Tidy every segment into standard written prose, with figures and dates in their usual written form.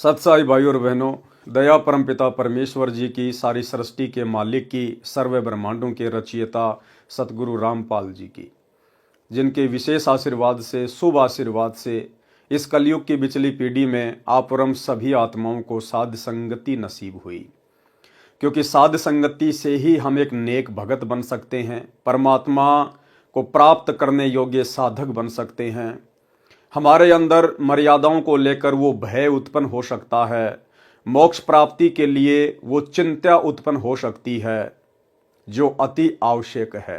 सत्साई भाई और बहनों, दया परमपिता परमेश्वर जी की, सारी सृष्टि के मालिक की, सर्व ब्रह्मांडों के रचयिता सतगुरु रामपाल जी की, जिनके विशेष आशीर्वाद से, शुभ आशीर्वाद से इस कलयुग की बिचली पीढ़ी में आप और हम सभी आत्माओं को साध संगति नसीब हुई। क्योंकि साध संगति से ही हम एक नेक भगत बन सकते हैं, परमात्मा को प्राप्त करने योग्य साधक बन सकते हैं। हमारे अंदर मर्यादाओं को लेकर वो भय उत्पन्न हो सकता है, मोक्ष प्राप्ति के लिए वो चिंता उत्पन्न हो सकती है, जो अति आवश्यक है।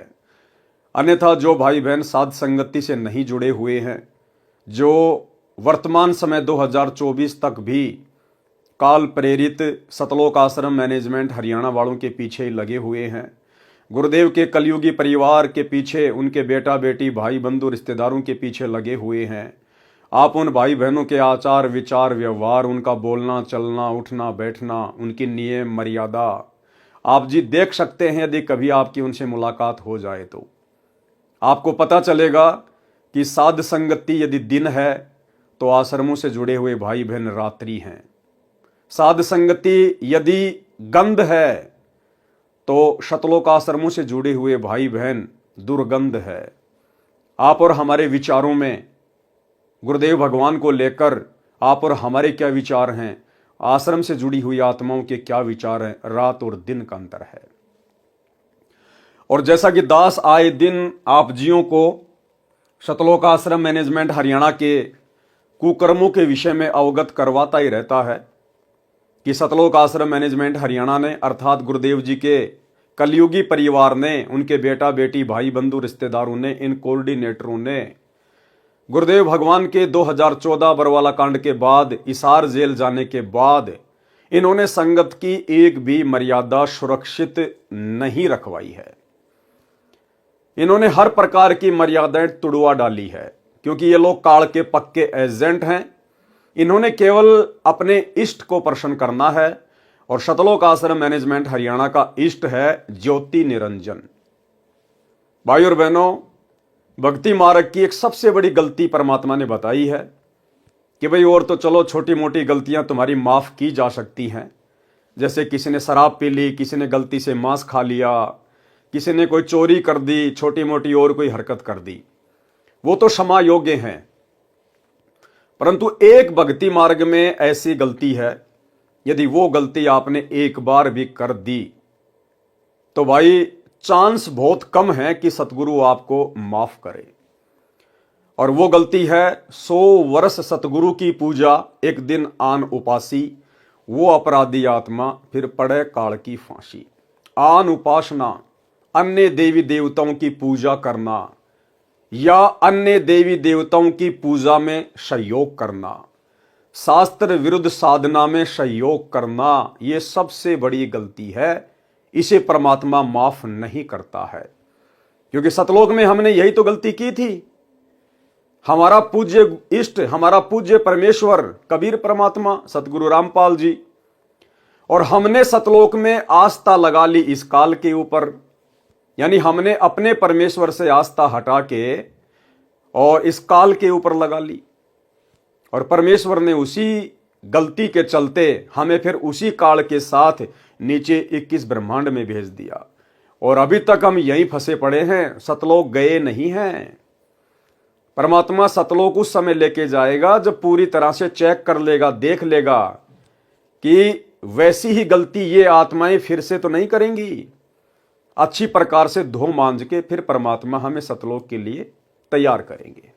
अन्यथा जो भाई बहन साध संगति से नहीं जुड़े हुए हैं, जो वर्तमान समय 2024 तक भी काल प्रेरित सतलोक आश्रम मैनेजमेंट हरियाणा वालों के पीछे लगे हुए हैं, गुरुदेव के कलयुगी परिवार के पीछे, उनके बेटा बेटी भाई बंधु रिश्तेदारों के पीछे लगे हुए हैं, आप उन भाई बहनों के आचार विचार व्यवहार, उनका बोलना चलना उठना बैठना, उनकी नियम मर्यादा आप जी देख सकते हैं। यदि कभी आपकी उनसे मुलाकात हो जाए तो आपको पता चलेगा कि साध संगति यदि दिन है तो आश्रमों से जुड़े हुए भाई बहन रात्रि हैं। साध संगति यदि गंध है तो शतलोक आश्रमों से जुड़े हुए भाई बहन दुर्गंध है। आप और हमारे विचारों में गुरुदेव भगवान को लेकर आप और हमारे क्या विचार हैं, आश्रम से जुड़ी हुई आत्माओं के क्या विचार हैं, रात और दिन का अंतर है। और जैसा कि दास आए दिन आप जियों को शतलोक आश्रम मैनेजमेंट हरियाणा के कुकर्मों के विषय में अवगत करवाता ही रहता है कि सतलोक आश्रम मैनेजमेंट हरियाणा ने, अर्थात गुरुदेव जी के कलयुगी परिवार ने, उनके बेटा बेटी भाई बंधु रिश्तेदारों ने, इन कोऑर्डिनेटरों ने गुरुदेव भगवान के 2014 बरवाला कांड के बाद, इसार जेल जाने के बाद इन्होंने संगत की एक भी मर्यादा सुरक्षित नहीं रखवाई है। इन्होंने हर प्रकार की मर्यादाएं तुड़वा डाली है, क्योंकि ये लोग काल के पक्के एजेंट हैं। इन्होंने केवल अपने इष्ट को प्रसन्न करना है, और शतलोक आश्रम मैनेजमेंट हरियाणा का इष्ट है ज्योति निरंजन। भाई और बहनों, भक्ति मार्ग की एक सबसे बड़ी गलती परमात्मा ने बताई है कि भाई और तो चलो छोटी मोटी गलतियां तुम्हारी माफ की जा सकती हैं, जैसे किसी ने शराब पी ली, किसी ने गलती से मांस खा लिया, किसी ने कोई चोरी कर दी, छोटी मोटी और कोई हरकत कर दी, वो तो क्षमा योग्य हैं। परंतु एक भक्ति मार्ग में ऐसी गलती है, यदि वो गलती आपने एक बार भी कर दी तो भाई चांस बहुत कम है कि सतगुरु आपको माफ करे। और वो गलती है 100 वर्ष सतगुरु की पूजा, एक दिन आन उपासी, वो अपराधी आत्मा फिर पड़े काल की फांसी। आन उपासना, अन्य देवी देवताओं की पूजा करना या अन्य देवी देवताओं की पूजा में सहयोग करना, शास्त्र विरुद्ध साधना में सहयोग करना, ये सबसे बड़ी गलती है। इसे परमात्मा माफ नहीं करता है, क्योंकि सतलोक में हमने यही तो गलती की थी। हमारा पूज्य इष्ट, हमारा पूज्य परमेश्वर कबीर परमात्मा सतगुरु रामपाल जी, और हमने सतलोक में आस्था लगा ली इस काल के ऊपर। यानी हमने अपने परमेश्वर से आस्था हटा के और इस काल के ऊपर लगा ली, और परमेश्वर ने उसी गलती के चलते हमें फिर उसी काल के साथ नीचे 21 ब्रह्मांड में भेज दिया, और अभी तक हम यहीं फंसे पड़े हैं, सतलोक गए नहीं हैं। परमात्मा सतलोक उस समय लेके जाएगा जब पूरी तरह से चेक कर लेगा, देख लेगा कि वैसी ही गलती ये आत्माएं फिर से तो नहीं करेंगी। अच्छी प्रकार से धो मांज के फिर परमात्मा हमें सतलोक के लिए तैयार करेंगे।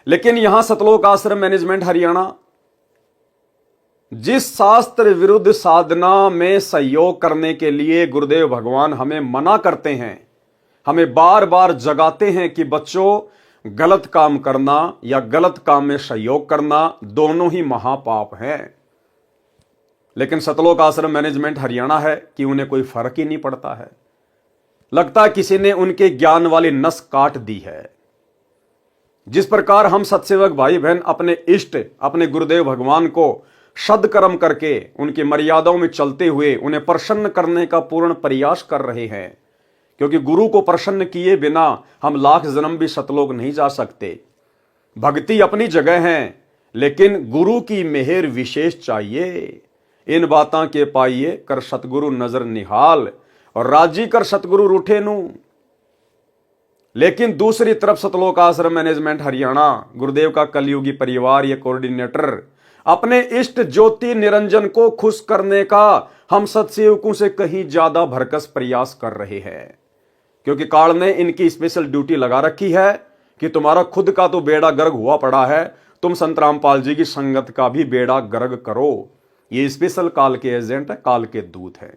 लेकिन यहां सतलोक आश्रम मैनेजमेंट हरियाणा जिस शास्त्र विरुद्ध साधना में सहयोग करने के लिए गुरुदेव भगवान हमें मना करते हैं, हमें बार बार जगाते हैं कि बच्चों, गलत काम करना या गलत काम में सहयोग करना दोनों ही महापाप हैं। लेकिन सतलोक आश्रम मैनेजमेंट हरियाणा है कि उन्हें कोई फर्क ही नहीं पड़ता है। लगता है किसी ने उनके ज्ञान वाली नस काट दी है। जिस प्रकार हम सत्सेवक भाई बहन अपने इष्ट, अपने गुरुदेव भगवान को सदकर्म करके उनकी मर्यादाओं में चलते हुए उन्हें प्रसन्न करने का पूर्ण प्रयास कर रहे हैं, क्योंकि गुरु को प्रसन्न किए बिना हम लाख जन्म भी सतलोक नहीं जा सकते। भक्ति अपनी जगह है, लेकिन गुरु की मेहर विशेष चाहिए। इन बातां के पाइए कर सतगुरु नजर निहाल, और राजी कर सतगुरु रूठे नू। लेकिन दूसरी तरफ सतलोक आश्रम मैनेजमेंट हरियाणा, गुरुदेव का कलयुगी परिवार, ये कोऑर्डिनेटर अपने इष्ट ज्योति निरंजन को खुश करने का हम सत्सेवकों से कहीं ज्यादा भरकस प्रयास कर रहे हैं, क्योंकि काल ने इनकी स्पेशल ड्यूटी लगा रखी है कि तुम्हारा खुद का तो बेड़ा गर्क हुआ पड़ा है, तुम संत रामपाल जी की संगत का भी बेड़ा गर्क करो। ये स्पेशल काल के एजेंट है, काल के दूत है,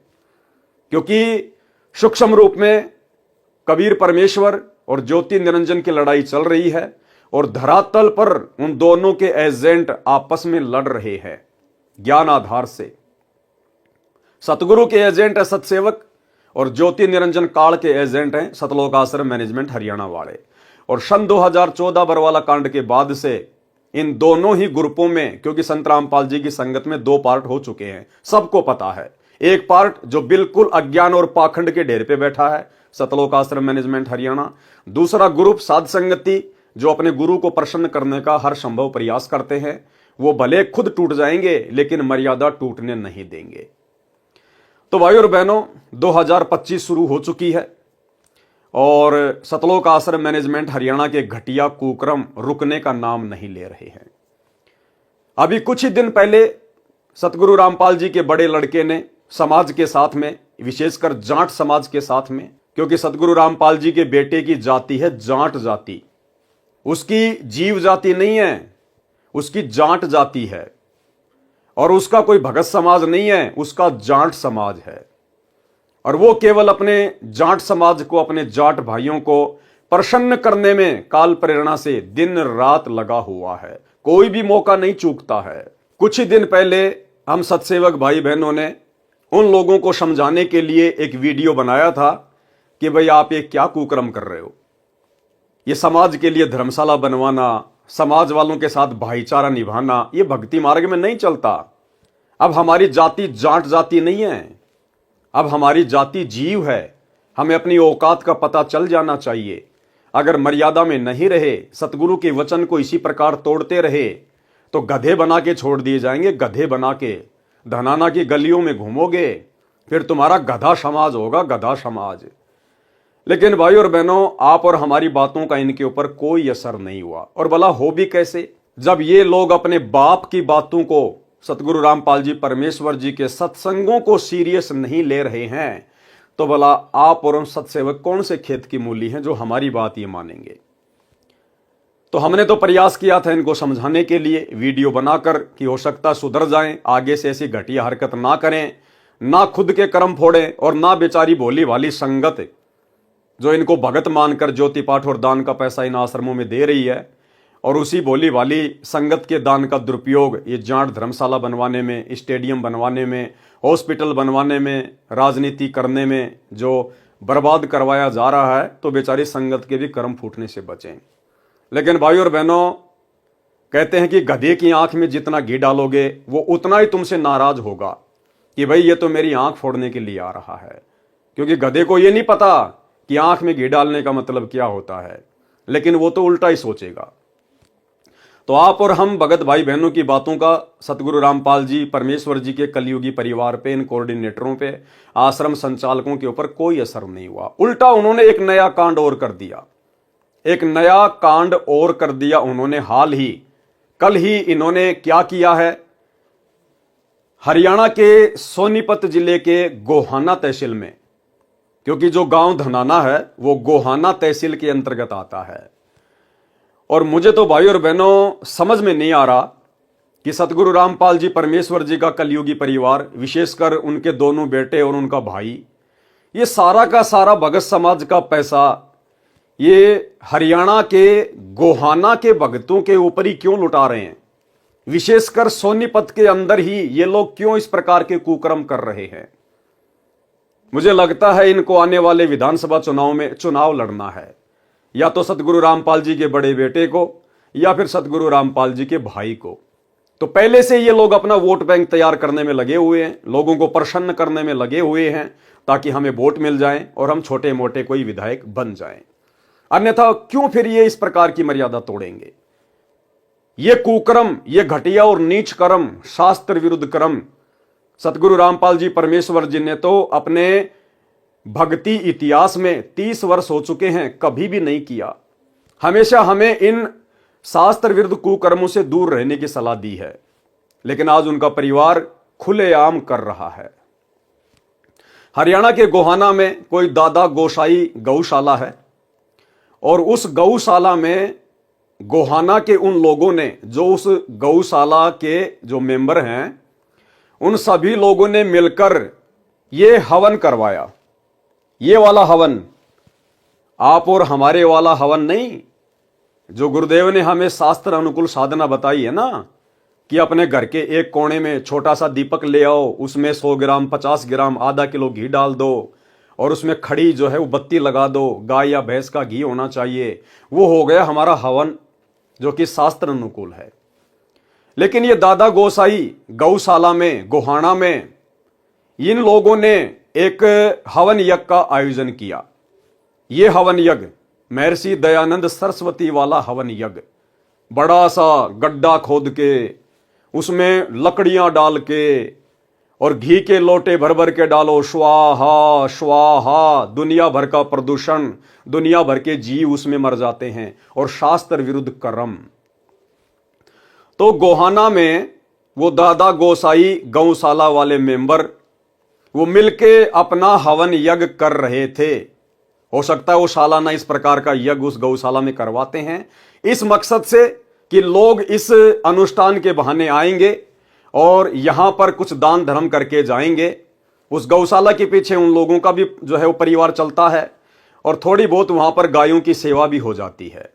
क्योंकि सूक्ष्म रूप में कबीर परमेश्वर और ज्योति निरंजन की लड़ाई चल रही है, और धरातल पर उन दोनों के एजेंट आपस में लड़ रहे हैं ज्ञान आधार से। सतगुरु के एजेंट है सतसेवक, और ज्योति निरंजन काल के एजेंट हैं सतलोक आश्रम मैनेजमेंट हरियाणा वाले। और सन 2014 बरवाला कांड के बाद से इन दोनों ही ग्रुपों में, क्योंकि संत रामपाल जी की संगत में 2 पार्ट हो चुके हैं, सबको पता है। एक पार्ट जो बिल्कुल अज्ञान और पाखंड के ढेर पे बैठा है, सतलोक आश्रम मैनेजमेंट हरियाणा। दूसरा ग्रुप साध संगति, जो अपने गुरु को प्रसन्न करने का हर संभव प्रयास करते हैं। वो भले खुद टूट जाएंगे लेकिन मर्यादा टूटने नहीं देंगे। तो भाई और बहनों, 2025 शुरू हो चुकी है, और सतलोक आश्रम मैनेजमेंट हरियाणा के घटिया कुक्रम रुकने का नाम नहीं ले रहे हैं। अभी कुछ ही दिन पहले सतगुरु रामपाल जी के बड़े लड़के ने समाज के साथ में, विशेषकर जाट समाज के साथ में, क्योंकि सतगुरु रामपाल जी के बेटे की जाति है जाट जाति, उसकी जीव जाति नहीं है, उसकी जाट जाति है, और उसका कोई भगत समाज नहीं है, उसका जाट समाज है। और वो केवल अपने जाट समाज को, अपने जाट भाइयों को प्रसन्न करने में काल प्रेरणा से दिन रात लगा हुआ है, कोई भी मौका नहीं चूकता है। कुछ ही दिन पहले हम सत्सेवक भाई बहनों ने उन लोगों को समझाने के लिए एक वीडियो बनाया था कि भाई आप ये क्या कुकर्म कर रहे हो। ये समाज के लिए धर्मशाला बनवाना, समाज वालों के साथ भाईचारा निभाना, ये भक्ति मार्ग में नहीं चलता। अब हमारी जाति जाट जाति नहीं है, अब हमारी जाति जीव है। हमें अपनी औकात का पता चल जाना चाहिए। अगर मर्यादा में नहीं रहे, सतगुरु के वचन को इसी प्रकार तोड़ते रहे, तो गधे बना के छोड़ दिए जाएंगे। गधे बना के धनाना की गलियों में घूमोगे, फिर तुम्हारा गधा समाज होगा, गधा समाज। लेकिन भाई और बहनों, आप और हमारी बातों का इनके ऊपर कोई असर नहीं हुआ। और भला हो भी कैसे, जब ये लोग अपने बाप की बातों को, सतगुरु रामपाल जी परमेश्वर जी के सत्संगों को सीरियस नहीं ले रहे हैं, तो भला आप और हम सत्सेवक कौन से खेत की मूली हैं जो हमारी बात ये मानेंगे। तो हमने तो प्रयास किया था इनको समझाने के लिए वीडियो बनाकर कि हो सकता सुधर जाएं, आगे से ऐसी घटिया हरकत ना करें, ना खुद के कर्म फोड़ें, और ना बेचारी भोली वाली संगत जो इनको भगत मानकर ज्योति पाठ और दान का पैसा इन आश्रमों में दे रही है, और उसी भोली वाली संगत के दान का दुरुपयोग ये जाट धर्मशाला बनवाने में, स्टेडियम बनवाने में, हॉस्पिटल बनवाने में, राजनीति करने में जो बर्बाद करवाया जा रहा है, तो बेचारी संगत के भी कर्म फूटने से बचें। लेकिन भाई और बहनों, कहते हैं कि गधे की आंख में जितना घी डालोगे वो उतना ही तुमसे नाराज होगा कि भाई ये तो मेरी आंख फोड़ने के लिए आ रहा है, क्योंकि गधे को ये नहीं पता कि आंख में घी डालने का मतलब क्या होता है, लेकिन वो तो उल्टा ही सोचेगा। तो आप और हम भगत भाई बहनों की बातों का सतगुरु रामपाल जी परमेश्वर जी के कलयुगी परिवार पे, इन कोऑर्डिनेटरों पे, आश्रम संचालकों के ऊपर कोई असर नहीं हुआ। उल्टा उन्होंने एक नया कांड और कर दिया, एक नया कांड और कर दिया उन्होंने। हाल ही कल ही इन्होंने क्या किया है, हरियाणा के सोनीपत जिले के गोहाना तहसील में, क्योंकि जो गांव धनाना है वो गोहाना तहसील के अंतर्गत आता है, और मुझे तो भाई और बहनों समझ में नहीं आ रहा कि सतगुरु रामपाल जी परमेश्वर जी का कलयुगी परिवार, विशेषकर उनके दोनों बेटे और उनका भाई, ये सारा का सारा भगत समाज का पैसा ये हरियाणा के गोहाना के भगतों के ऊपर ही क्यों लुटा रहे हैं। विशेषकर सोनीपत के अंदर ही ये लोग क्यों इस प्रकार के कुकर्म कर रहे हैं। मुझे लगता है इनको आने वाले विधानसभा चुनाव में चुनाव लड़ना है, या तो सतगुरु रामपाल जी के बड़े बेटे को, या फिर सतगुरु रामपाल जी के भाई को। तो पहले से ये लोग अपना वोट बैंक तैयार करने में लगे हुए हैं, लोगों को प्रसन्न करने में लगे हुए हैं, ताकि हमें वोट मिल जाएं और हम छोटे मोटे कोई विधायक बन जाएं। अन्यथा क्यों फिर ये इस प्रकार की मर्यादा तोड़ेंगे। ये कुकर्म, ये घटिया और नीच कर्म, शास्त्र विरुद्ध कर्म सतगुरु रामपाल जी परमेश्वर जी ने तो अपने भक्ति इतिहास में 30 वर्ष हो चुके हैं, कभी भी नहीं किया। हमेशा हमें इन शास्त्र विरुद्ध कुकर्मों से दूर रहने की सलाह दी है, लेकिन आज उनका परिवार खुलेआम कर रहा है। हरियाणा के गोहाना में कोई दादा गोसाई गौशाला है और उस गौशाला में गोहाना के उन लोगों ने, जो उस गौशाला के जो मेंबर हैं, उन सभी लोगों ने मिलकर ये हवन करवाया। ये वाला हवन, आप और हमारे वाला हवन नहीं, जो गुरुदेव ने हमें शास्त्र अनुकूल साधना बताई है ना, कि अपने घर के एक कोने में छोटा सा दीपक ले आओ, उसमें 100 ग्राम 50 ग्राम आधा किलो घी डाल दो और उसमें खड़ी जो है वो बत्ती लगा दो, गाय या भैंस का घी होना चाहिए, वो हो गया हमारा हवन, जो कि शास्त्र अनुकूल है। लेकिन ये दादा गोसाई गौशाला में, गोहाना में, इन लोगों ने एक हवन यज्ञ का आयोजन किया। ये हवन यज्ञ महर्षि दयानंद सरस्वती वाला हवन यज्ञ, बड़ा सा गड्ढा खोद के उसमें लकड़ियां डाल के और घी के लोटे भर भर के डालो, स्वाहा स्वाहा, दुनिया भर का प्रदूषण, दुनिया भर के जीव उसमें मर जाते हैं, और शास्त्र विरुद्ध कर्म। तो गोहाना में वो दादा गोसाई गौशाला वाले मेंबर वो मिलके अपना हवन यज्ञ कर रहे थे। हो सकता है वो सालाना इस प्रकार का यज्ञ उस गौशाला में करवाते हैं, इस मकसद से कि लोग इस अनुष्ठान के बहाने आएंगे और यहां पर कुछ दान धर्म करके जाएंगे। उस गौशाला के पीछे उन लोगों का भी जो है वो परिवार चलता है और थोड़ी बहुत वहां पर गायों की सेवा भी हो जाती है।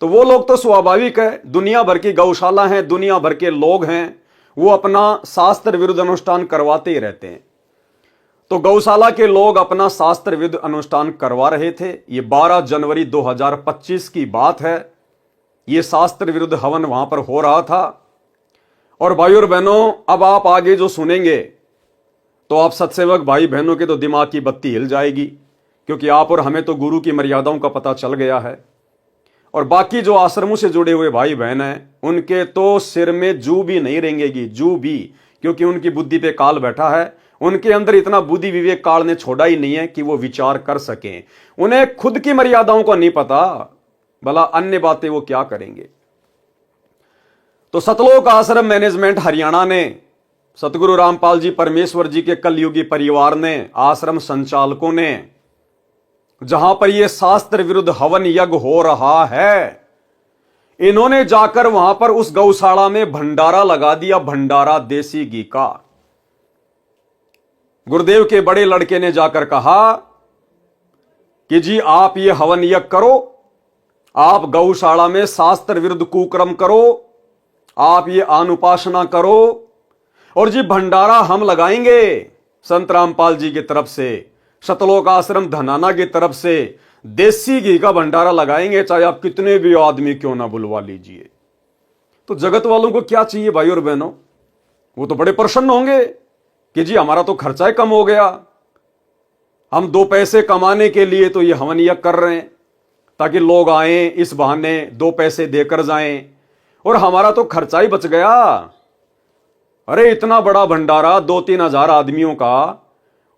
तो वो लोग तो स्वाभाविक है, दुनिया भर की गौशाला है, दुनिया भर के लोग हैं, वो अपना शास्त्र विरुद्ध अनुष्ठान करवाते ही रहते हैं। तो गौशाला के लोग अपना शास्त्र विरुद्ध अनुष्ठान करवा रहे थे। ये 12 जनवरी 2025 की बात है। ये शास्त्र विरुद्ध हवन वहां पर हो रहा था। और भाई और बहनों, अब आप आगे जो सुनेंगे तो आप सत्सेवक भाई बहनों के तो दिमाग की बत्ती हिल जाएगी, क्योंकि आप और हमें तो गुरु की मर्यादाओं का पता चल गया है। और बाकी जो आश्रमों से जुड़े हुए भाई बहन हैं, उनके तो सिर में जू भी नहीं रेंगेगी, जू भी, क्योंकि उनकी बुद्धि पे काल बैठा है। उनके अंदर इतना बुद्धि विवेक काल ने छोड़ा ही नहीं है कि वो विचार कर सकें। उन्हें खुद की मर्यादाओं का नहीं पता, भला अन्य बातें वो क्या करेंगे। तो सतलोक आश्रम मैनेजमेंट हरियाणा ने, सतगुरु रामपाल जी परमेश्वर जी के कलयुगी परिवार ने, आश्रम संचालकों ने, जहां पर यह शास्त्र विरुद्ध हवन यज्ञ हो रहा है, इन्होंने जाकर वहां पर उस गौशाला में भंडारा लगा दिया, भंडारा देसी घी का। गुरुदेव के बड़े लड़के ने जाकर कहा कि जी आप ये हवन यज्ञ करो, आप गौशाला में शास्त्र विरुद्ध कुकर्म करो, आप ये अनुपासना करो, और जी भंडारा हम लगाएंगे संत रामपाल जी की तरफ से, सतलोक आश्रम धनाना की तरफ से देसी घी का भंडारा लगाएंगे, चाहे आप कितने भी आदमी क्यों ना बुलवा लीजिए। तो जगत वालों को क्या चाहिए भाई और बहनों, वो तो बड़े प्रसन्न होंगे कि जी हमारा तो खर्चा ही कम हो गया, हम 2 पैसे कमाने के लिए तो ये हवन यज्ञ कर रहे हैं ताकि लोग आए, इस बहाने 2 पैसे देकर जाएं, और हमारा तो खर्चा ही बच गया। अरे इतना बड़ा भंडारा 2-3 हजार आदमियों का,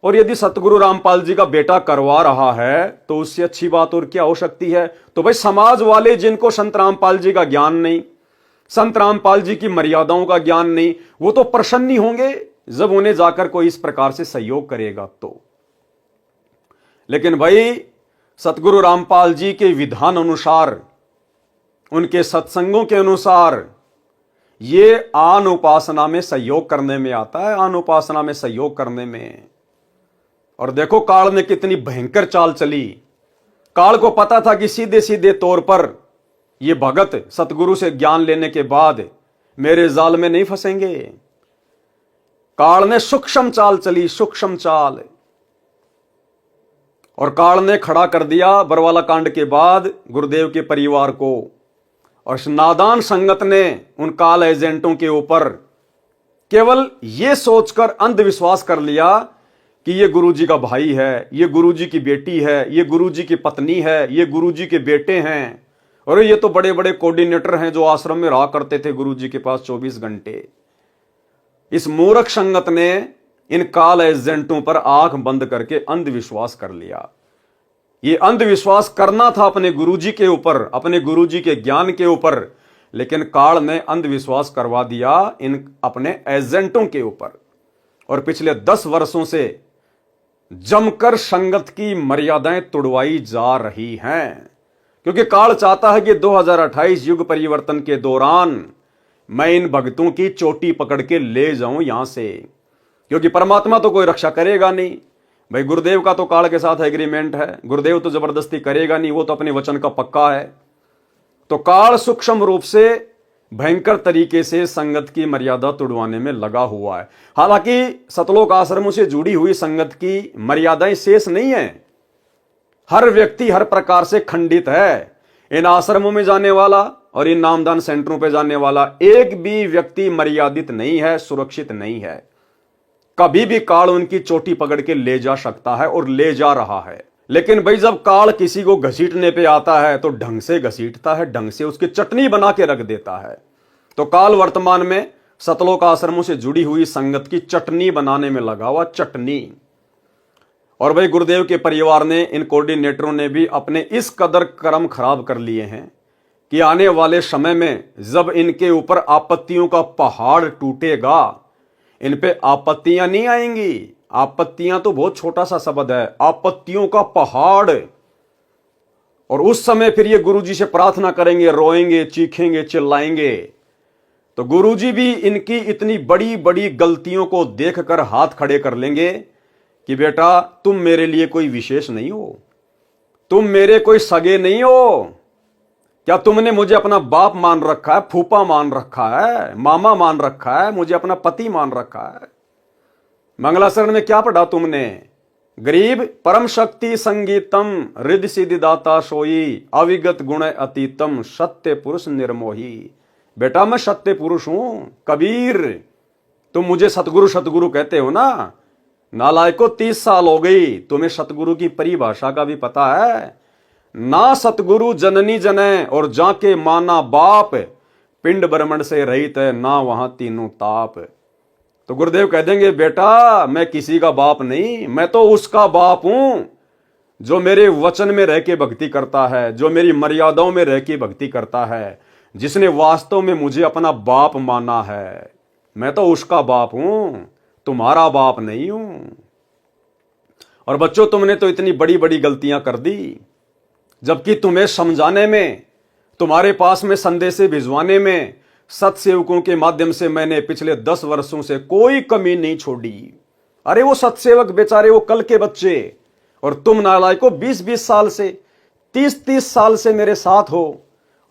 और यदि सतगुरु रामपाल जी का बेटा करवा रहा है तो उससे अच्छी बात और क्या हो सकती है। तो भाई समाज वाले जिनको संत रामपाल जी का ज्ञान नहीं, संत रामपाल जी की मर्यादाओं का ज्ञान नहीं, वो तो प्रसन्न ही होंगे जब उन्हें जाकर कोई इस प्रकार से सहयोग करेगा तो। लेकिन भाई सतगुरु रामपाल जी के विधान अनुसार, उनके सत्संगों के अनुसार, ये आन उपासना में सहयोग करने में आता है, आन उपासना में सहयोग करने में। और देखो काल ने कितनी भयंकर चाल चली। काल को पता था कि सीधे सीधे तौर पर ये भगत सतगुरु से ज्ञान लेने के बाद मेरे जाल में नहीं फंसेंगे। काल ने सूक्ष्म चाल चली, सूक्ष्म चाल, और काल ने खड़ा कर दिया बरवाला कांड के बाद गुरुदेव के परिवार को। और इस नादान संगत ने उन काल एजेंटों के ऊपर केवल यह सोचकर अंधविश्वास कर लिया कि ये गुरुजी का भाई है, ये गुरुजी की बेटी है, ये गुरुजी की पत्नी है, ये गुरुजी के बेटे हैं, और ये तो बड़े बड़े कोऑर्डिनेटर हैं जो आश्रम में रहा करते थे गुरु जी के पास 24 घंटे। इस मूर्ख संगत ने इन काल एजेंटों पर आंख बंद करके अंधविश्वास कर लिया। ये अंधविश्वास करना था अपने गुरुजी के ऊपर, अपने गुरुजी के ज्ञान के ऊपर, लेकिन काल ने अंधविश्वास करवा दिया इन अपने एजेंटों के ऊपर। और पिछले 10 वर्षों से जमकर संगत की मर्यादाएं तोड़वाई जा रही हैं, क्योंकि काल चाहता है कि 2028 युग परिवर्तन के दौरान मैं इन भक्तों की चोटी पकड़ के ले जाऊं यहां से, क्योंकि परमात्मा तो कोई रक्षा करेगा नहीं भाई। गुरुदेव का तो काल के साथ एग्रीमेंट है, गुरुदेव तो जबरदस्ती करेगा नहीं, वो तो अपने वचन का पक्का है। तो काल सूक्ष्म रूप से भयंकर तरीके से संगत की मर्यादा तोड़वाने में लगा हुआ है। हालांकि सतलोक आश्रमों से जुड़ी हुई संगत की मर्यादाएं शेष नहीं है, हर व्यक्ति हर प्रकार से खंडित है। इन आश्रमों में जाने वाला और इन नामदान सेंटरों पे जाने वाला एक भी व्यक्ति मर्यादित नहीं है, सुरक्षित नहीं है। कभी भी काल उनकी चोटी पकड़ के ले जा सकता है और ले जा रहा है। लेकिन भाई जब काल किसी को घसीटने पे आता है तो ढंग से घसीटता है, ढंग से उसकी चटनी बना के रख देता है। तो काल वर्तमान में सतलोक आश्रमों से जुड़ी हुई संगत की चटनी बनाने में लगा हुआ, चटनी। और भाई गुरुदेव के परिवार ने, इन कोऑर्डिनेटरों ने भी अपने इस कदर कर्म खराब कर लिए हैं कि आने वाले समय में जब इनके ऊपर आपत्तियों का पहाड़ टूटेगा, इन पे आपत्तियां नहीं आएंगी। आपत्तियां तो बहुत छोटा सा शब्द है, आपत्तियों का पहाड़। और उस समय फिर ये गुरुजी से प्रार्थना करेंगे, रोएंगे, चीखेंगे, चिल्लाएंगे। तो गुरुजी भी इनकी इतनी बड़ी बड़ी गलतियों को देखकर हाथ खड़े कर लेंगे कि बेटा तुम मेरे लिए कोई विशेष नहीं हो, तुम मेरे कोई सगे नहीं हो। क्या तुमने मुझे अपना बाप मान रखा है, फूफा मान रखा है, मामा मान रखा है, मुझे अपना पति मान रखा है? मंगलाचरण में क्या पढ़ा तुमने? गरीब परम शक्ति संगीतम रिद्धि सिद्धि दाता सोई अविगत गुण अतीतम सत्य पुरुष निर्मोही। बेटा मैं सत्य पुरुष हूं। कबीर तुम मुझे सतगुरु सतगुरु कहते हो ना, नालायको 30 साल हो गई, तुम्हें सतगुरु की परिभाषा का भी पता है? ना सतगुरु जननी जने और जाके माना बाप, पिंड ब्रह्मंड से रहित है ना वहां तीनों ताप। तो गुरुदेव कह देंगे बेटा मैं किसी का बाप नहीं, मैं तो उसका बाप हूं जो मेरे वचन में रह के भक्ति करता है, जो मेरी मर्यादाओं में रह के भक्ति करता है, जिसने वास्तव में मुझे अपना बाप माना है। मैं तो उसका बाप हूं, तुम्हारा बाप नहीं हूं। और बच्चों तुमने तो इतनी बड़ी बड़ी गलतियां कर दी, जबकि तुम्हें समझाने में, तुम्हारे पास में संदेशे भिजवाने में सत्सेवकों के माध्यम से मैंने पिछले 10 वर्षों से कोई कमी नहीं छोड़ी। अरे वो सत्सेवक बेचारे, वो कल के बच्चे, और तुम नालायकों 20-20 साल से, 30-30 साल से मेरे साथ हो,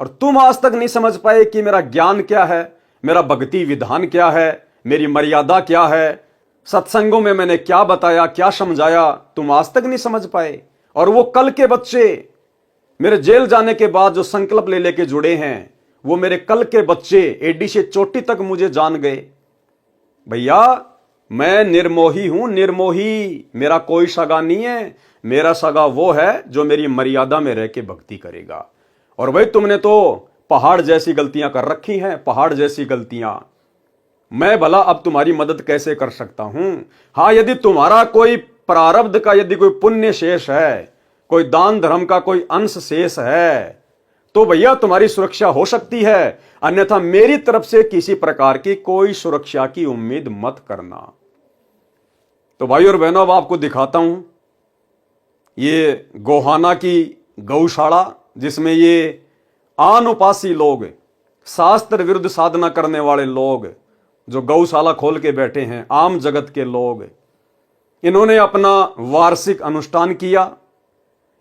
और तुम आज तक नहीं समझ पाए कि मेरा ज्ञान क्या है, मेरा भक्ति विधान क्या है, मेरी मर्यादा क्या है, सत्संगों में मैंने क्या बताया, क्या समझाया, तुम आज तक नहीं समझ पाए। और वो कल के बच्चे मेरे जेल जाने के बाद जो संकल्प ले लेके जुड़े हैं, वो मेरे कल के बच्चे एडी से चोटी तक मुझे जान गए। भैया मैं निर्मोही हूं, निर्मोही। मेरा कोई सगा नहीं है, मेरा सगा वो है जो मेरी मर्यादा में रह के भक्ति करेगा। और भाई तुमने तो पहाड़ जैसी गलतियां कर रखी हैं, पहाड़ जैसी गलतियां। मैं भला अब तुम्हारी मदद कैसे कर सकता हूं? हां, यदि तुम्हारा कोई प्रारब्ध का, यदि कोई पुण्य शेष है, कोई दान धर्म का कोई अंश शेष है, तो भैया तुम्हारी सुरक्षा हो सकती है, अन्यथा मेरी तरफ से किसी प्रकार की कोई सुरक्षा की उम्मीद मत करना। तो भाई और बहनों अब आपको दिखाता हूं ये गोहाना की गौशाला, जिसमें ये अनुपासी लोग, शास्त्र विरुद्ध साधना करने वाले लोग जो गौशाला खोल के बैठे हैं, आम जगत के लोग, इन्होंने अपना वार्षिक अनुष्ठान किया,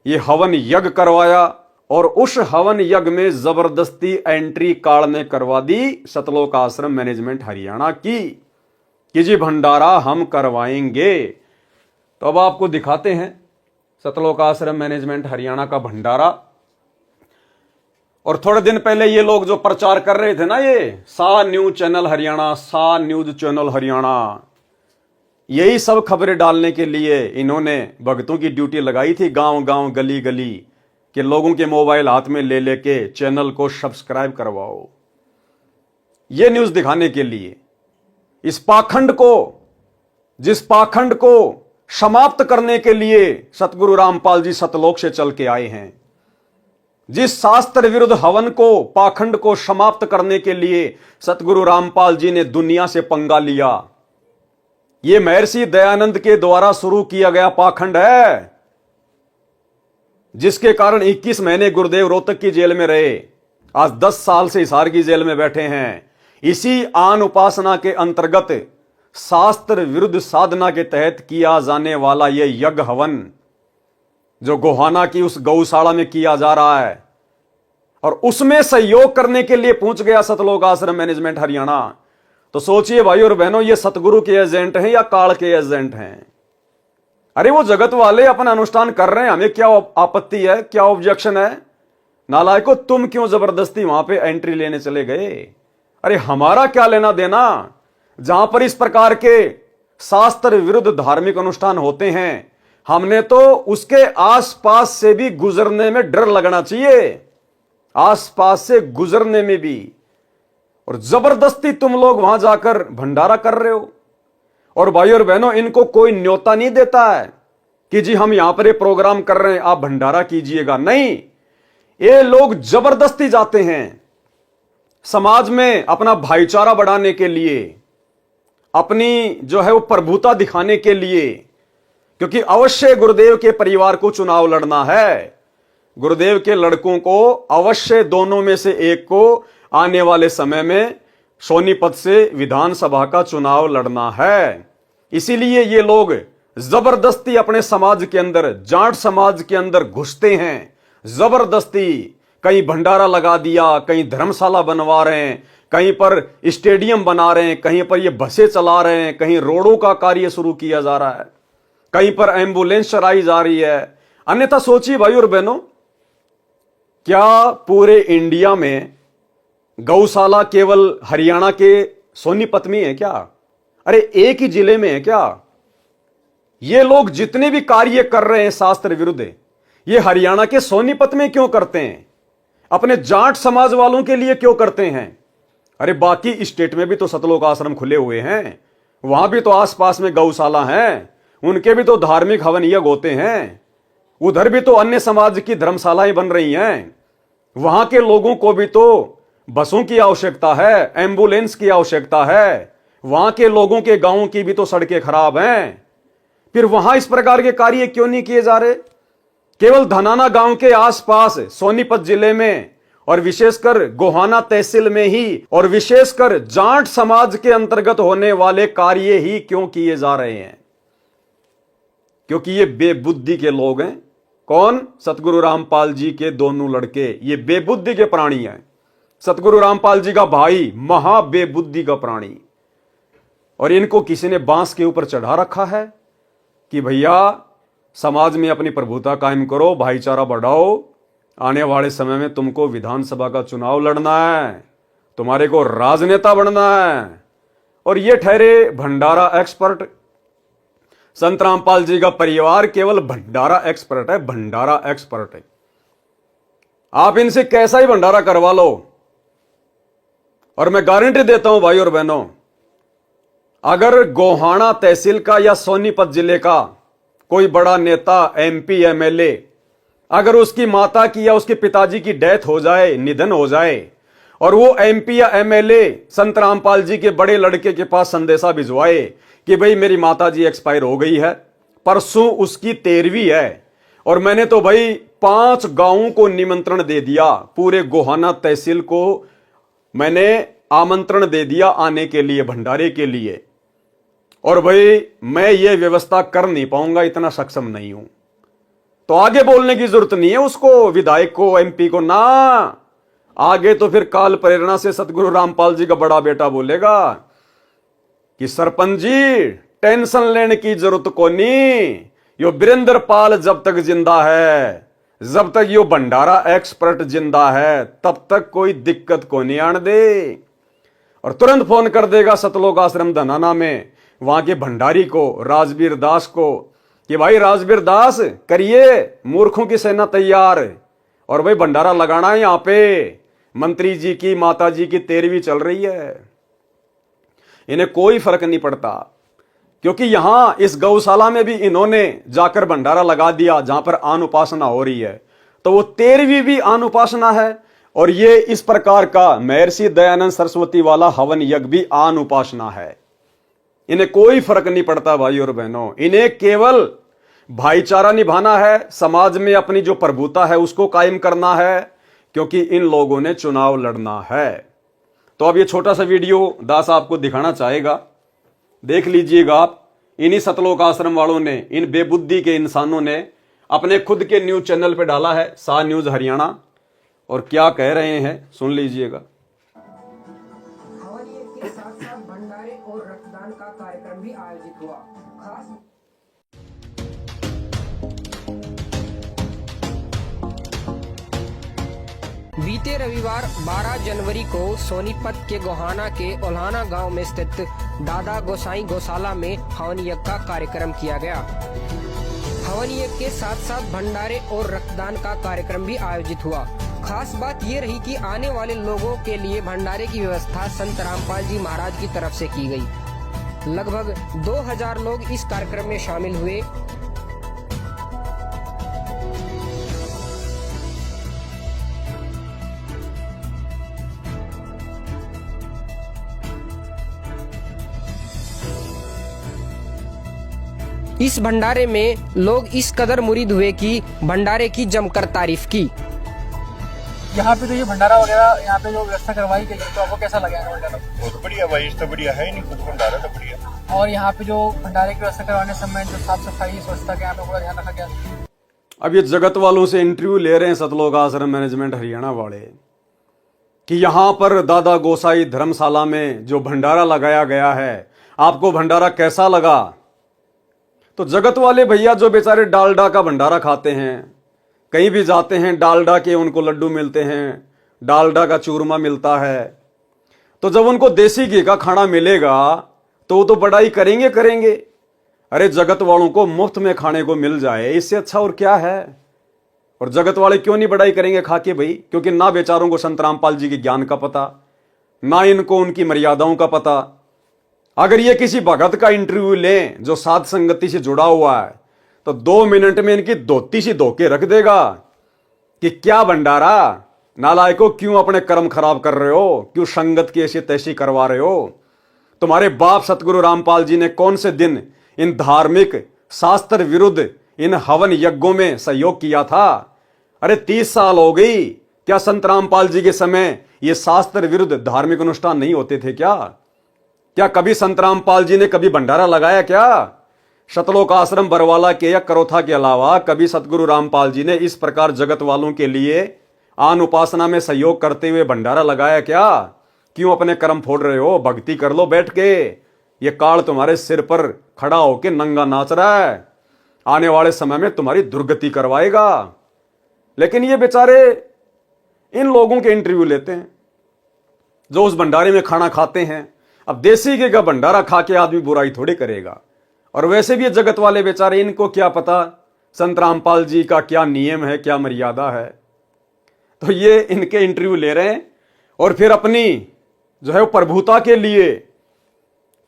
ये हवन यज्ञ करवाया, और उस हवन यज्ञ में जबरदस्ती एंट्री काल ने करवा दी सतलोक आश्रम मैनेजमेंट हरियाणा की कि जी भंडारा हम करवाएंगे। तो अब आपको दिखाते हैं सतलोक आश्रम मैनेजमेंट हरियाणा का भंडारा। और थोड़े दिन पहले ये लोग जो प्रचार कर रहे थे ना, ये सा न्यूज चैनल हरियाणा, सा न्यूज चैनल हरियाणा, यही सब खबरें डालने के लिए इन्होंने भक्तों की ड्यूटी लगाई थी गांव गांव, गली गली, कि लोगों के मोबाइल हाथ में ले लेके चैनल को सब्सक्राइब करवाओ। ये न्यूज दिखाने के लिए इस पाखंड को, जिस पाखंड को समाप्त करने के लिए सतगुरु रामपाल जी सतलोक से चल के आए हैं, जिस शास्त्र विरुद्ध हवन को, पाखंड को समाप्त करने के लिए सतगुरु रामपाल जी ने दुनिया से पंगा लिया, यह महर्षि दयानंद के द्वारा शुरू किया गया पाखंड है, जिसके कारण 21 महीने गुरुदेव रोहतक की जेल में रहे। आज 10 साल से हिसार की जेल में बैठे हैं। इसी आन उपासना के अंतर्गत शास्त्र विरुद्ध साधना के तहत किया जाने वाला यह यज्ञ हवन जो गोहाना की उस गौशाला में किया जा रहा है, और उसमें सहयोग करने के लिए पहुंच गया सतलोक आश्रम मैनेजमेंट हरियाणा। तो सोचिए भाई और बहनों, ये सतगुरु के एजेंट हैं या काल के एजेंट हैं? अरे वो जगत वाले अपना अनुष्ठान कर रहे हैं, हमें क्या आपत्ति है, क्या ऑब्जेक्शन है? नालायको, तुम क्यों जबरदस्ती वहां पे एंट्री लेने चले गए? अरे हमारा क्या लेना देना? जहां पर इस प्रकार के शास्त्र विरुद्ध धार्मिक अनुष्ठान होते हैं, हमने तो उसके आसपास से भी गुजरने में डर लगना चाहिए, आसपास से गुजरने में भी। और जबरदस्ती तुम लोग वहां जाकर भंडारा कर रहे हो। और भाई और बहनों, इनको कोई न्योता नहीं देता है कि जी हम यहां पर ये प्रोग्राम कर रहे हैं, आप भंडारा कीजिएगा। नहीं, ये लोग जबरदस्ती जाते हैं समाज में अपना भाईचारा बढ़ाने के लिए, अपनी जो है वो प्रभुता दिखाने के लिए, क्योंकि अवश्य गुरुदेव के परिवार को चुनाव लड़ना है। गुरुदेव के लड़कों को अवश्य दोनों में से एक को आने वाले समय में सोनीपत से विधानसभा का चुनाव लड़ना है। इसीलिए ये लोग जबरदस्ती अपने समाज के अंदर, जाट समाज के अंदर घुसते हैं। जबरदस्ती कहीं भंडारा लगा दिया, कहीं धर्मशाला बनवा रहे हैं, कहीं पर स्टेडियम बना रहे हैं, कहीं पर ये बसें चला रहे हैं, कहीं रोडों का कार्य शुरू किया जा रहा है, कहीं पर एम्बुलेंस चलाई जा रही है। अन्यथा सोचिए भाई और बहनों, क्या पूरे इंडिया में गौशाला केवल हरियाणा के सोनीपत में है क्या? अरे एक ही जिले में है क्या? ये लोग जितने भी कार्य कर रहे हैं शास्त्र विरुद्ध, ये हरियाणा के सोनीपत में क्यों करते हैं? अपने जाट समाज वालों के लिए क्यों करते हैं? अरे बाकी स्टेट में भी तो सतलोक आश्रम खुले हुए हैं, वहां भी तो आसपास में गौशाला हैं, उनके भी तो धार्मिक हवन यज्ञ होते हैं, उधर भी तो अन्य समाज की धर्मशालाएं बन रही हैं, वहां के लोगों को भी तो बसों की आवश्यकता है, एम्बुलेंस की आवश्यकता है, वहां के लोगों के गांवों की भी तो सड़कें खराब हैं। फिर वहां इस प्रकार के कार्य क्यों नहीं किए जा रहे? केवल धनाना गांव के आसपास सोनीपत जिले में और विशेषकर गोहाना तहसील में ही और विशेषकर जाट समाज के अंतर्गत होने वाले कार्य ही क्यों किए जा रहे हैं? क्योंकि ये बेबुद्धि के लोग हैं। कौन? सतगुरु रामपाल जी के दोनों लड़के, ये बेबुद्धि के प्राणी हैं। सतगुरु रामपाल जी का भाई महा बेबुद्धि का प्राणी, और इनको किसी ने बांस के ऊपर चढ़ा रखा है कि भैया समाज में अपनी प्रभुता कायम करो, भाईचारा बढ़ाओ, आने वाले समय में तुमको विधानसभा का चुनाव लड़ना है, तुम्हारे को राजनेता बनना है। और ये ठहरे भंडारा एक्सपर्ट। संत रामपाल जी का परिवार केवल भंडारा एक्सपर्ट है, भंडारा एक्सपर्ट है। आप इनसे कैसा ही भंडारा करवा लो, और मैं गारंटी देता हूं भाई और बहनों, अगर गोहाना तहसील का या सोनीपत जिले का कोई बड़ा नेता, एमपी, एमएलए, अगर उसकी माता की या उसके पिताजी की डेथ हो जाए, निधन हो जाए, और वो एमपी या एमएलए संत रामपाल जी के बड़े लड़के के पास संदेशा भिजवाए कि भाई मेरी माता जी एक्सपायर हो गई है, परसों उसकी 13वीं है, और मैंने तो भाई 5 गांवों को निमंत्रण दे दिया, पूरे गोहाना तहसील को मैंने आमंत्रण दे दिया आने के लिए, भंडारे के लिए, और भाई मैं ये व्यवस्था कर नहीं पाऊंगा, इतना सक्षम नहीं हूं, तो आगे बोलने की जरूरत नहीं है उसको, विधायक को, एमपी को ना। आगे तो फिर काल प्रेरणा से सतगुरु रामपाल जी का बड़ा बेटा बोलेगा कि सरपंच जी टेंशन लेने की जरूरत को नहीं, यो वीरेंद्र पाल जब तक जिंदा है, जब तक यो भंडारा एक्सपर्ट जिंदा है, तब तक कोई दिक्कत को नहीं आने दे। और तुरंत फोन कर देगा सतलोक आश्रम धनाना में वहां के भंडारी को, राजवीर दास को, कि भाई राजवीर दास करिए मूर्खों की सेना तैयार, और भाई भंडारा लगाना है यहाँ पे। मंत्री जी की, माता जी की 13वीं चल रही है, इन्हें कोई फर्क नहीं पड़ता, क्योंकि यहां इस गौशाला में भी इन्होंने जाकर भंडारा लगा दिया जहां पर आन उपासना हो रही है, तो वो 13वीं भी आन उपासना है। और ये इस प्रकार का महर्षि दयानंद सरस्वती वाला हवन यज्ञ भी आन उपासना है। इन्हें कोई फर्क नहीं पड़ता भाई और बहनों, इन्हें केवल भाईचारा निभाना है, समाज में अपनी जो प्रभुता है उसको कायम करना है, क्योंकि इन लोगों ने चुनाव लड़ना है। तो अब ये छोटा सा वीडियो दास आपको दिखाना चाहेगा, देख लीजिएगा आप। इन्हीं सतलोक आश्रम वालों ने, इन बेबुद्धि के इंसानों ने अपने खुद के न्यूज चैनल पे डाला है, सा न्यूज हरियाणा, और क्या कह रहे हैं सुन लीजिएगा। हवन यज्ञ के साथ साथ भंडारे और रक्तदान का कार्यक्रम भी आयोजित हुआ। खास बीते रविवार 12 जनवरी को सोनीपत के गोहाना के ओल्हाना गांव में स्थित दादा गोसाई गौशाला में हवन यज्ञ का कार्यक्रम किया गया। हवन यज्ञ के साथ साथ भंडारे और रक्तदान का कार्यक्रम भी आयोजित हुआ। खास बात ये रही कि आने वाले लोगों के लिए भंडारे की व्यवस्था संत रामपाल जी महाराज की तरफ से की गई। लगभग 2000 लोग इस कार्यक्रम में शामिल हुए। इस भंडारे में लोग इस कदर मुरीद हुए कि भंडारे की जमकर तारीफ की। यहाँ पे तो ये भंडारा वगैरह यहाँ पे जो व्यवस्था करवाई गई है, तो आपको कैसा लगा है भंडारा? बहुत बढ़िया भाई, इस तो बढ़िया है नहीं, खुद भंडारा तो बढ़िया। और यहाँ पे जो भंडारे की व्यवस्था करवाने समय जो साफ सफाई स्वच्छता का यहाँ पे पूरा ध्यान रखा गया। अब ये जगत वालों से इंटरव्यू ले रहे हैं सतलोक आश्रम मैनेजमेंट हरियाणा वाले, कि यहाँ पर दादा गोसाई धर्मशाला में जो भंडारा लगाया गया है, आपको भंडारा कैसा लगा? तो जगत वाले भैया जो बेचारे डालडा का भंडारा खाते हैं, कहीं भी जाते हैं डालडा के उनको लड्डू मिलते हैं, डालडा का चूरमा मिलता है, तो जब उनको देसी घी का खाना मिलेगा तो वो तो बड़ाई करेंगे करेंगे। अरे जगत वालों को मुफ्त में खाने को मिल जाए, इससे अच्छा और क्या है? और जगत वाले क्यों नहीं बड़ाई करेंगे खा के भाई? क्योंकि ना बेचारों को संत रामपाल जी के ज्ञान का पता, ना इनको उनकी मर्यादाओं का पता। अगर ये किसी भगत का इंटरव्यू लें जो साध संगति से जुड़ा हुआ है, तो 2 मिनट में इनकी धोती सी धो के रख देगा कि क्या भंडारा, नालायकों क्यों अपने कर्म खराब कर रहे हो, क्यों संगत की ऐसी तैसी करवा रहे हो? तुम्हारे बाप सतगुरु रामपाल जी ने कौन से दिन इन धार्मिक शास्त्र विरुद्ध इन हवन यज्ञों में सहयोग किया था? अरे 30 साल हो गई, क्या संत रामपाल जी के समय ये शास्त्र विरुद्ध धार्मिक अनुष्ठान नहीं होते थे क्या? क्या कभी संत रामपाल जी ने कभी भंडारा लगाया क्या? सतलोक आश्रम बरवाला के या करोथा के अलावा कभी सतगुरु रामपाल जी ने इस प्रकार जगत वालों के लिए आन उपासना में सहयोग करते हुए भंडारा लगाया क्या? क्यों अपने कर्म फोड़ रहे हो? भक्ति कर लो बैठ के। ये काल तुम्हारे सिर पर खड़ा होके नंगा नाच रहा है, आने वाले समय में तुम्हारी दुर्गति करवाएगा। लेकिन ये बेचारे इन लोगों के इंटरव्यू लेते हैं जो उस भंडारे में खाना खाते हैं। अब देसी घी का भंडारा खा के आदमी बुराई थोड़ी करेगा। और वैसे भी जगत वाले बेचारे, इनको क्या पता संत रामपाल जी का क्या नियम है, क्या मर्यादा है। तो ये इनके इंटरव्यू ले रहे हैं और फिर अपनी जो है वो प्रभुता के लिए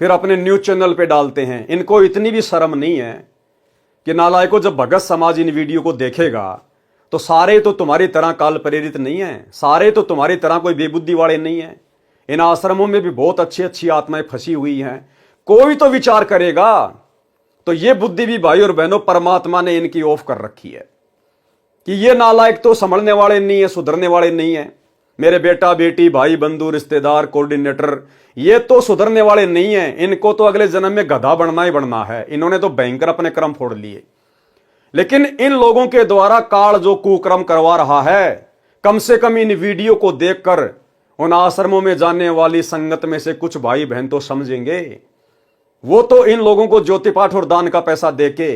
फिर अपने न्यूज चैनल पे डालते हैं। इनको इतनी भी शर्म नहीं है कि नालायकों, जब भगत समाज इन वीडियो को देखेगा तो सारे तो तुम्हारी तरह काल प्रेरित नहीं है, सारे तो तुम्हारी तरह कोई बेबुद्धि वाले नहीं है। इन आश्रमों में भी बहुत अच्छी अच्छी आत्माएं फंसी हुई हैं। कोई तो विचार करेगा। तो ये बुद्धि भी भाई और बहनों परमात्मा ने इनकी ऑफ कर रखी है कि ये नालायक तो संभलने वाले नहीं है, सुधरने वाले नहीं है। मेरे बेटा बेटी, भाई बंधु, रिश्तेदार, कोऑर्डिनेटर, ये तो सुधरने वाले नहीं है। इनको तो अगले जन्म में गधा बनना ही बनना है। इन्होंने तो भयंकर अपने कर्म फोड़ लिए। लेकिन इन लोगों के द्वारा काल जो कुकर्म करवा रहा है, कम से कम इन वीडियो को देखकर उन आश्रमों में जाने वाली संगत में से कुछ भाई बहन तो समझेंगे। वो तो इन लोगों को ज्योति पाठ और दान का पैसा देके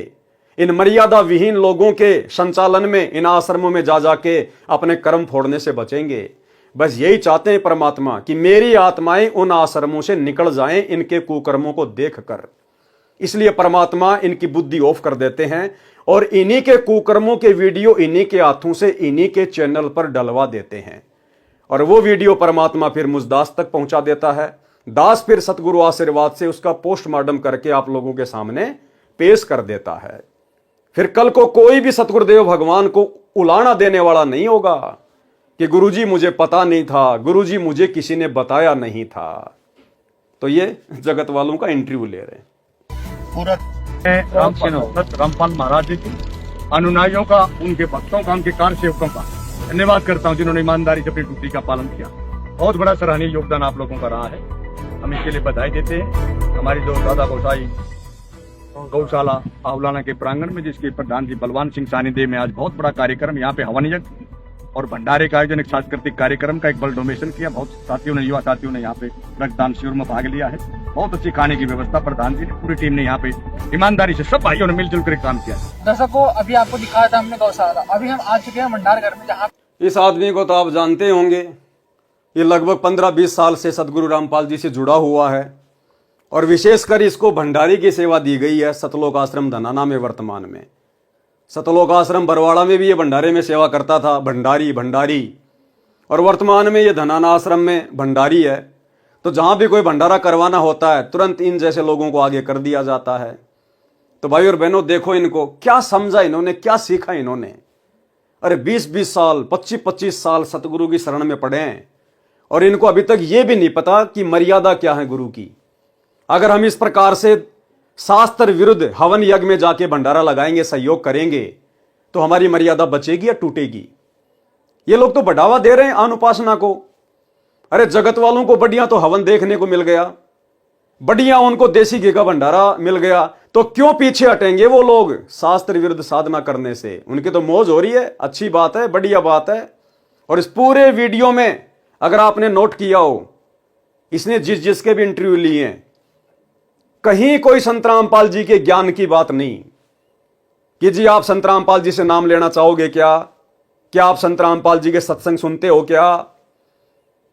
इन मर्यादा विहीन लोगों के संचालन में इन आश्रमों में जा जाके अपने कर्म फोड़ने से बचेंगे। बस यही चाहते हैं परमात्मा कि मेरी आत्माएं उन आश्रमों से निकल जाएं इनके कुकर्मों को देखकर। इसलिए परमात्मा इनकी बुद्धि ऑफ कर देते हैं और इन्हीं के कुकर्मों के वीडियो इन्हीं के हाथों से इन्हीं के चैनल पर डलवा देते हैं और वो वीडियो परमात्मा फिर मुझ दास तक पहुंचा देता है। दास फिर सतगुरु आशीर्वाद से उसका पोस्टमार्टम करके आप लोगों के सामने पेश कर देता है। फिर कल को कोई भी सतगुरुदेव भगवान को उलाना देने वाला नहीं होगा कि गुरुजी मुझे पता नहीं था, गुरुजी मुझे किसी ने बताया नहीं था। तो ये जगत वालों का इंटरव्यू ले रहे हैं। पूरा रामपाल महाराज जी की अनुयायियों का, उनके भक्तों का, उनके कार सेवकों का धन्यवाद करता हूं जिन्होंने ईमानदारी से अपनी ड्यूटी का पालन किया। बहुत बड़ा सराहनीय योगदान आप लोगों का रहा है, हम इसके लिए बधाई देते हैं। हमारी जो दादा गोसाई गौशाला आउलाना के प्रांगण में, जिसके प्रधान जी बलवान सिंह सानिध्य में आज बहुत बड़ा कार्यक्रम, यहाँ पे हवन यज्ञ और भंडारे का आयोजन, एक सांस्कृतिक कार्यक्रम का एक बल डोनेशन किया। बहुत साथियों ने, युवा साथियों ने यहाँ पे रक्तदान शिविर में भाग लिया है। बहुत अच्छी खाने की व्यवस्था प्रधान जी ने, पूरी टीम ने यहाँ पे ईमानदारी से सब भाइयों ने मिलजुल कर काम किया। दर्शकों, अभी आपको दिखाया था हमने गौशाला, अभी हम आ चुके हैं भंडार घर में, जहाँ इस आदमी को तो आप जानते होंगे, ये लगभग 15-20 साल से सतगुरु रामपाल जी से जुड़ा हुआ है और विशेषकर इसको भंडारी की सेवा दी गई है सतलोक आश्रम धनाना में। वर्तमान में सतलोक आश्रम बरवाड़ा में भी ये भंडारे में सेवा करता था, भंडारी, और वर्तमान में ये धनाना आश्रम में भंडारी है। तो जहां भी कोई भंडारा करवाना होता है तुरंत इन जैसे लोगों को आगे कर दिया जाता है। तो भाई और बहनों, देखो इनको क्या समझा इन्होंने, क्या सीखा इन्होंने। अरे 20-20 साल, 25-25 साल सतगुरु की शरण में पड़े हैं और इनको अभी तक ये भी नहीं पता कि मर्यादा क्या है गुरु की। अगर हम इस प्रकार से शास्त्र विरुद्ध हवन यज्ञ में जाके भंडारा लगाएंगे, सहयोग करेंगे, तो हमारी मर्यादा बचेगी या टूटेगी? ये लोग तो बढ़ावा दे रहे हैं अनुपासना को। अरे जगत वालों को बढ़िया तो हवन देखने को मिल गया, बढ़िया उनको देसी घी का भंडारा मिल गया, तो क्यों पीछे हटेंगे वो लोग शास्त्र विरुद्ध साधना करने से? उनकी तो मौज हो रही है, अच्छी बात है, बढ़िया बात है। और इस पूरे वीडियो में अगर आपने नोट किया हो, इसने जिसके भी इंटरव्यू लिए हैं, कहीं कोई संत रामपाल जी के ज्ञान की बात नहीं कि जी आप संत रामपाल जी से नाम लेना चाहोगे क्या आप संत रामपाल जी के सत्संग सुनते हो क्या?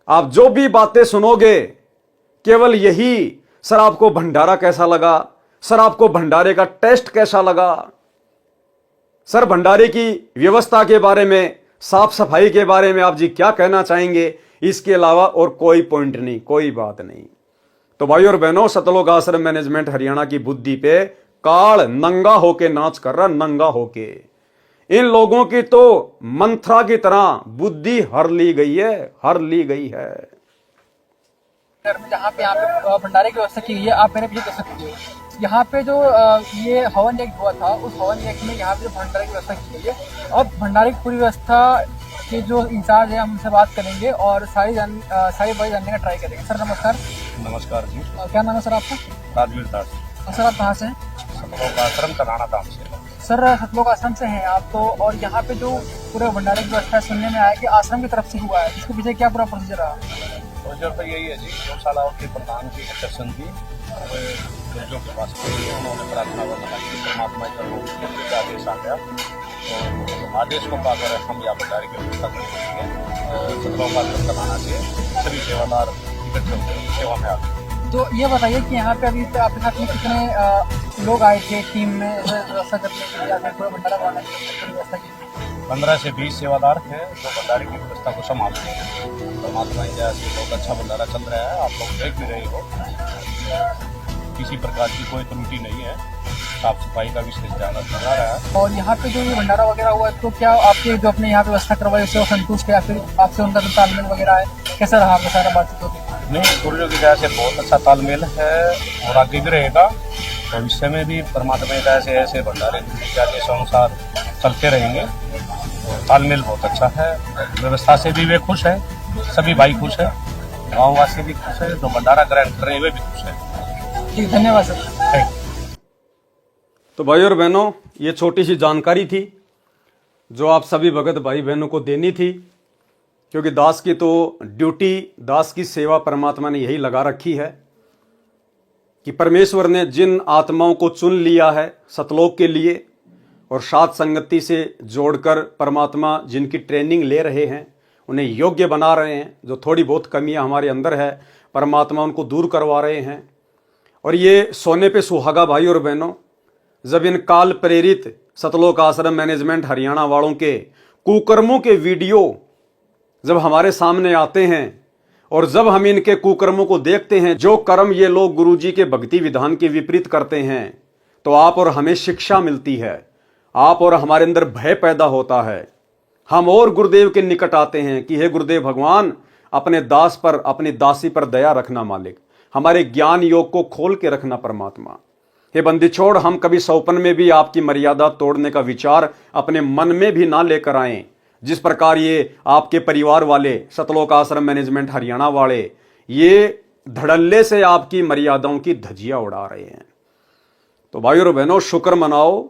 आप जो भी बातें सुनोगे केवल यही, सर आपको भंडारा कैसा लगा, सर आपको भंडारे का टेस्ट कैसा लगा, सर भंडारे की व्यवस्था के बारे में, साफ सफाई के बारे में आप जी क्या कहना चाहेंगे? इसके अलावा और कोई पॉइंट नहीं, कोई बात नहीं। तो भाई और बहनों, सतलोक आश्रम मैनेजमेंट हरियाणा की बुद्धि पे काल नंगा होके नाच कर रहा, नंगा होके। इन लोगों की तो मंत्रा की तरह बुद्धि हर ली गई है, हर ली गई है। घर में जहाँ पे यहाँ पे भंडारे की व्यवस्था की गई है, आप मेरे पीछे देख सकते हो। यहाँ पे जो ये हवन यज्ञ हुआ था, उस हवन यज्ञ में यहाँ पे जो भंडारे की व्यवस्था की गई है, और भंडारे की पूरी व्यवस्था के जो इंचार्ज है हम उनसे बात करेंगे और सारी बातें जानने का ट्राई करेंगे। सर नमस्कार। नमस्कार जी। क्या नाम है सर आपका? राजवीर दास। सर आप कहाँ से हैं? सतलोक आश्रम धनाना धाम से। सर सतलोक आश्रम से हैं आप तो, और यहाँ पे जो पूरे भंडारे की व्यवस्था सुनने में आया कि आश्रम की तरफ से हुआ है, इसके पीछे क्या पूरा प्रोसीजर रहा? प्रोसीजर तो यही है जी, गौशालाओं के प्रधान की दर्शन की गुरुजों के पास उन्होंने प्रार्थना की, परमात्मा का आदेश आ गया, तो आदेश को पाकर हम यहाँ भंडारे की व्यवस्था करेंगे। सतलोक आश्रम धनाना से सभी सेवादार इकट्ठे होकर सेवा में आते हैं। तो ये बताइए कि यहाँ पे अभी आपके साथ में कितने लोग आए थे टीम में व्यवस्था करने के लिए, या फिर पूरा भंडारा बनाने की व्यवस्था की? 15 से 20 सेवादार थे जो भंडारे की व्यवस्था को संभालते हैं। परमात्मा की दया से बहुत अच्छा भंडारा चल रहा है, आप लोग देख भी रहे हो, किसी प्रकार की कोई त्रुटि नहीं है, साफ सफाई का विशेष ध्यान रखा जा रहा है। और यहाँ पे जो ये भंडारा वगैरह हुआ है, तो क्या आपके जो अपने यहाँ पे व्यवस्था करवाई उससे वो संतुष्ट है, या फिर आपसे उनका जो तालमेल वगैरह है कैसा रहा आपका सारा बातचीत होती? नहीं, गुरुजों की दया से बहुत अच्छा तालमेल है और आगे भी रहेगा। भविष्य में भी परमात्मा की दया से ऐसे भंडारे के अनुसार चलते रहेंगे। तालमेल बहुत अच्छा है, व्यवस्था से भी वे खुश है, सभी भाई खुश है, गाँव वासी भी खुश है, जो भंडारा ग्रहण कर रहे हैं वे भी खुश है। ठीक, धन्यवाद सर। तो भाई और बहनों, ये छोटी सी जानकारी थी जो आप सभी भगत भाई बहनों को देनी थी, क्योंकि दास की तो ड्यूटी, दास की सेवा परमात्मा ने यही लगा रखी है कि परमेश्वर ने जिन आत्माओं को चुन लिया है सतलोक के लिए और साथ संगति से जोड़कर परमात्मा जिनकी ट्रेनिंग ले रहे हैं, उन्हें योग्य बना रहे हैं। जो थोड़ी बहुत कमियां हमारे अंदर है, परमात्मा उनको दूर करवा रहे हैं और ये सोने पे सुहागा भाई और बहनों, जब इन काल प्रेरित सतलोक आश्रम मैनेजमेंट हरियाणा वालों के कुकर्मों के वीडियो जब हमारे सामने आते हैं और जब हम इनके कुकर्मों को देखते हैं, जो कर्म ये लोग गुरुजी के भक्ति विधान के विपरीत करते हैं, तो आप और हमें शिक्षा मिलती है, आप और हमारे अंदर भय पैदा होता है। हम और गुरुदेव के निकट आते हैं कि हे गुरुदेव भगवान, अपने दास पर, अपनी दासी पर दया रखना मालिक, हमारे ज्ञान योग को खोल के रखना परमात्मा। हे बंदी छोड़, हम कभी सौपन में भी आपकी मर्यादा तोड़ने का विचार अपने मन में भी ना लेकर आए, जिस प्रकार ये आपके परिवार वाले सतलोक आश्रम मैनेजमेंट हरियाणा वाले ये धड़ल्ले से आपकी मर्यादाओं की धज्जियां उड़ा रहे हैं। तो भाइयों और बहनों, शुक्र मनाओ,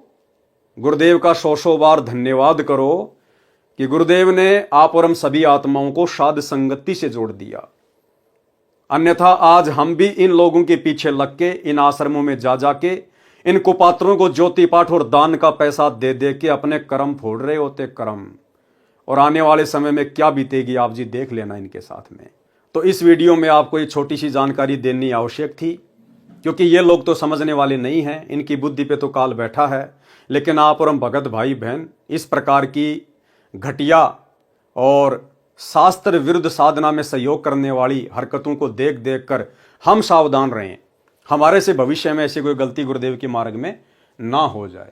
गुरुदेव का सौ बार धन्यवाद करो कि गुरुदेव ने आप और हम सभी आत्माओं को साध संगति से जोड़ दिया। अन्यथा आज हम भी इन लोगों के पीछे लग के, इन आश्रमों में जा जाके इन कुपात्रों को ज्योति पाठ और दान का पैसा दे दे के अपने कर्म फोड़ रहे होते, कर्म। और आने वाले समय में क्या बीतेगी आप जी देख लेना इनके साथ में। तो इस वीडियो में आपको ये छोटी सी जानकारी देनी आवश्यक थी, क्योंकि ये लोग तो समझने वाले नहीं हैं, इनकी बुद्धि पे तो काल बैठा है। लेकिन आप और हम भगत भाई बहन इस प्रकार की घटिया और शास्त्र विरुद्ध साधना में सहयोग करने वाली हरकतों को देख देख कर हम सावधान रहें, हमारे से भविष्य में ऐसी कोई गलती गुरुदेव के मार्ग में ना हो जाए।